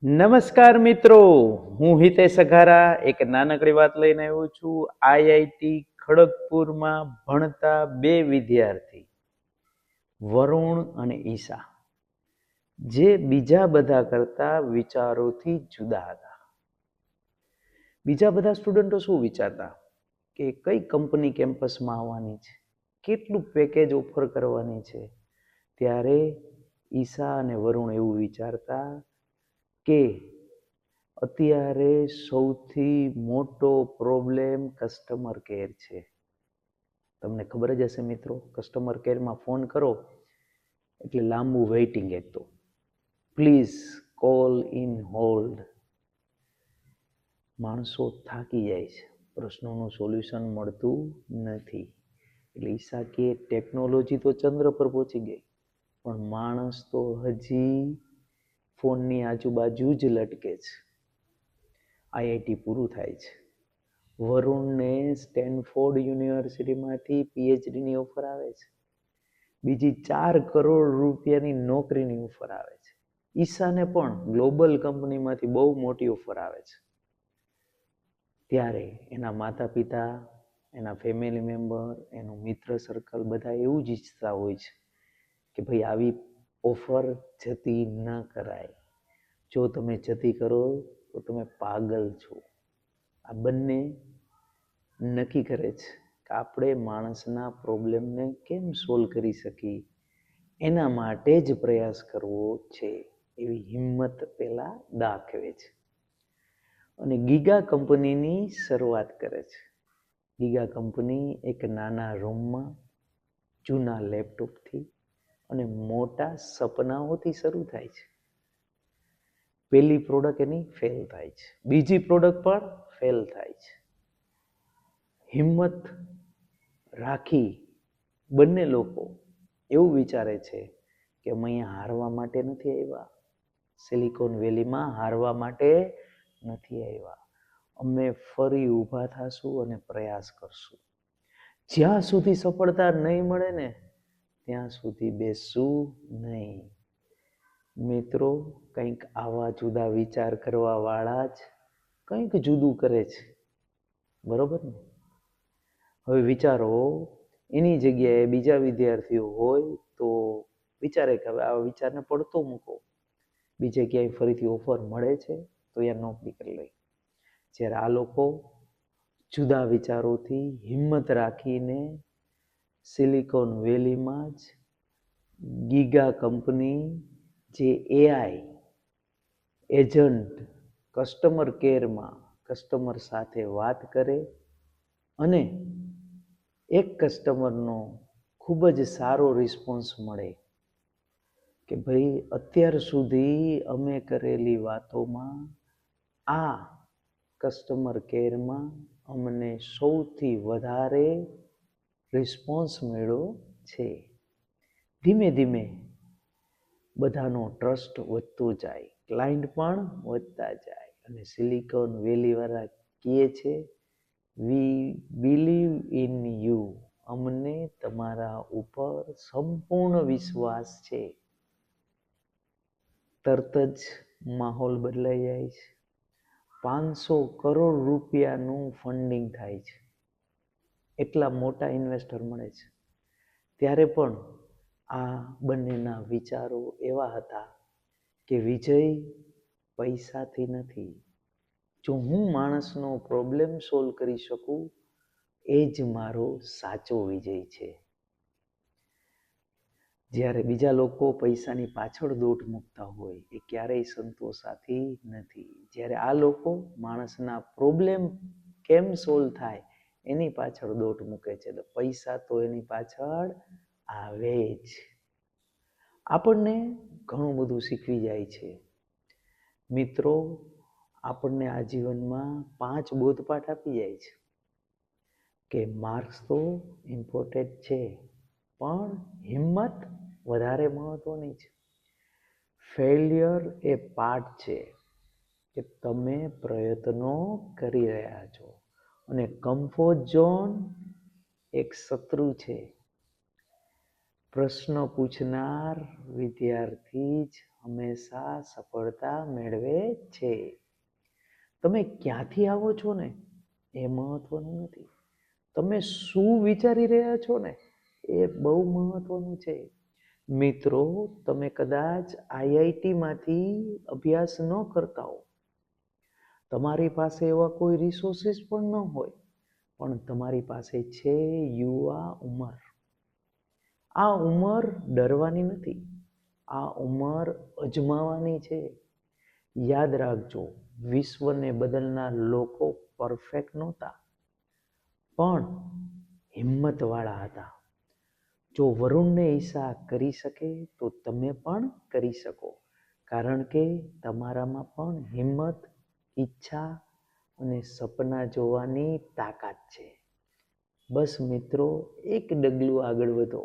નમસ્કાર મિત્રો, હું હિતેશ અઘારા એક નાનકડી વાત લઈને આવ્યો છું. આઈઆઈટી ખડગપુરમાં ભણતા બે વિદ્યાર્થી વરુણ અને ઈશા, જે બીજા બધા કરતા વિચારોથી જુદા હતા. બીજા બધા સ્ટુડન્ટો શું વિચારતા કે કઈ કંપની કેમ્પસમાં આવવાની છે, કેટલું પેકેજ ઓફર કરવાની છે, ત્યારે ઈશા અને વરુણ એવું વિચારતા કે અત્યારે સૌથી મોટો પ્રોબ્લેમ કસ્ટમર કેર છે. તમને ખબર જ હશે મિત્રો, કસ્ટમર કેરમાં ફોન કરો એટલે લાંબુ વેઇટિંગ એક તો પ્લીઝ કોલ ઇન હોલ્ડ. માણસો થાકી જાય છે, પ્રશ્નોનું સોલ્યુશન મળતું નથી. એટલે ઈશા કે ટેકનોલોજી તો ચંદ્ર પર પહોંચી ગઈ, પણ માણસ તો હજી ફોનની આજુબાજુ જ લટકે છે. આઈઆઈટી પૂરું થાય છે. વરુણને સ્ટેનફોર્ડ યુનિવર્સિટીમાંથી પીએચડીની ઓફર આવે છે. બીજી 4 કરોડ રૂપિયાની નોકરીની ઓફર આવે છે. ઈશાને પણ ગ્લોબલ કંપનીમાંથી બહુ મોટી ઓફર આવે છે. ત્યારે એના માતા પિતા, એના ફેમિલી મેમ્બર, એનું મિત્ર સર્કલ બધા એવું જ ઈચ્છતા હોય છે કે ભાઈ આવી ઓફર જતી ન કરાય. જો તમે જતી કરો તો તમે પાગલ છો. આ બંને નક્કી કરે છે કે આપણે માણસના પ્રોબ્લેમને કેમ સોલ્વ કરી શકીએ, એના માટે જ પ્રયાસ કરવો છે, એવી હિંમત પહેલાં દાખવે છે. અને ગીગા કંપનીની શરૂઆત કરે છે. ગીગા કંપની એક નાના રૂમમાં જૂના લેપટોપથી અને મોટા સપનાઓથી શરૂ થાય છે. પહેલી પ્રોડક્ટ એની ફેલ થાય છે, બીજી પ્રોડક્ટ પણ ફેલ થાય છે. હિંમત રાખી બંને લોકો એવું વિચારે છે કે અમે અહીંયા હારવા માટે નથી આવ્યા, સિલિકોન વેલીમાં હારવા માટે નથી આવ્યા. અમે ફરી ઊભા થશું અને પ્રયાસ કરશું. જ્યાં સુધી સફળતા નહીં મળે ને ત્યાં સુધી બેસશું નહીં. મિત્રો, કંઈક આવા જુદા વિચાર કરવા વાળા જ કંઈક જુદું કરે છે, બરોબર ને? હવે વિચારો, એની જગ્યાએ બીજા વિદ્યાર્થીઓ હોય તો વિચારે કે હવે આ વિચારને પડતો મૂકો, બીજે ક્યાંય ફરીથી ઓફર મળે છે તો યાર નોકરી કરી લઈ. જ્યારે આ લોકો જુદા વિચારોથી હિંમત રાખીને સિલિકોન વેલીમાં જ ગીગા કંપની, જે એઆઈ એજન્ટ કસ્ટમર કેરમાં કસ્ટમર સાથે વાત કરે અને એક કસ્ટમરનો ખૂબ જ સારો રિસ્પોન્સ મળે કે ભાઈ અત્યાર સુધી અમે કરેલી વાતોમાં આ કસ્ટમર કેરમાં અમને સૌથી વધારે રિસ્પોન્સ મળ્યો છે. ધીમે ધીમે બધાનો ટ્રસ્ટ વધતો જાય, ક્લાયન્ટ પણ વધતા જાય અને સિલિકોન વેલીવાળા કહે છે વી બિલીવ ઇન યુ, અમને તમારા ઉપર સંપૂર્ણ વિશ્વાસ છે. તરત જ માહોલ બદલાઈ જાય છે. 500 કરોડ રૂપિયાનું ફંડિંગ થાય છે. એટલા મોટા ઇન્વેસ્ટર મળે છે. ત્યારે પણ આ બંનેના વિચારો એવા હતા કે વિજય પૈસાથી નથી. જો હું માણસનો પ્રોબ્લેમ સોલ્વ કરી શકું એ જ મારો સાચો વિજય છે. જ્યારે બીજા લોકો પૈસાની પાછળ દોટ મૂકતા હોય એ ક્યારેય સંતોષાથી નથી. જ્યારે આ લોકો માણસના પ્રોબ્લેમ કેમ સોલ્વ થાય એની પાછળ દોટ મૂકે છે, તો પૈસા તો એની પાછળ આવે જ. આપણને ઘણું બધું શીખવી જાય છે. મિત્રો, આપણને આ જીવનમાં 5 બોધપાઠ આપી જાય છે કે માર્ક્સ તો ઇમ્પોર્ટન્ટ છે, પણ હિંમત વધારે મહત્વની છે. ફેલિયર એ પાર્ટ છે કે તમે પ્રયત્નો કરી રહ્યા છો અને કમ્ફર્ટ ઝોન એક શત્રુ છે. પ્રશ્ન પૂછનાર વિદ્યાર્થી જ હંમેશા સફળતા મેળવે છે. તમે ક્યાંથી આવો છો ને એ મહત્વનું નથી, તમે શું વિચારી રહ્યા છો ને એ બહુ મહત્વનું છે. મિત્રો, તમે કદાચ આઈઆઈટીમાંથી અભ્યાસ ન કરતા હો, તમારી પાસે એવા કોઈ રિસોર્સિસ પણ ન હોય, પણ તમારી પાસે છે યુવા ઉંમર. આ ઉંમર ડરવાની નથી, આ ઉંમર અજમાવાની છે. યાદ રાખજો, વિશ્વને બદલનાર લોકો પરફેક્ટ નહોતા, પણ હિંમતવાળા હતા. જો વરુણને ઈર્ષા કરી શકે તો તમે પણ કરી શકો, કારણ કે તમારામાં પણ હિંમત, ઈચ્છા અને સપના જોવાની તાકાત છે. બસ મિત્રો, એક ડગલું આગળ વધો.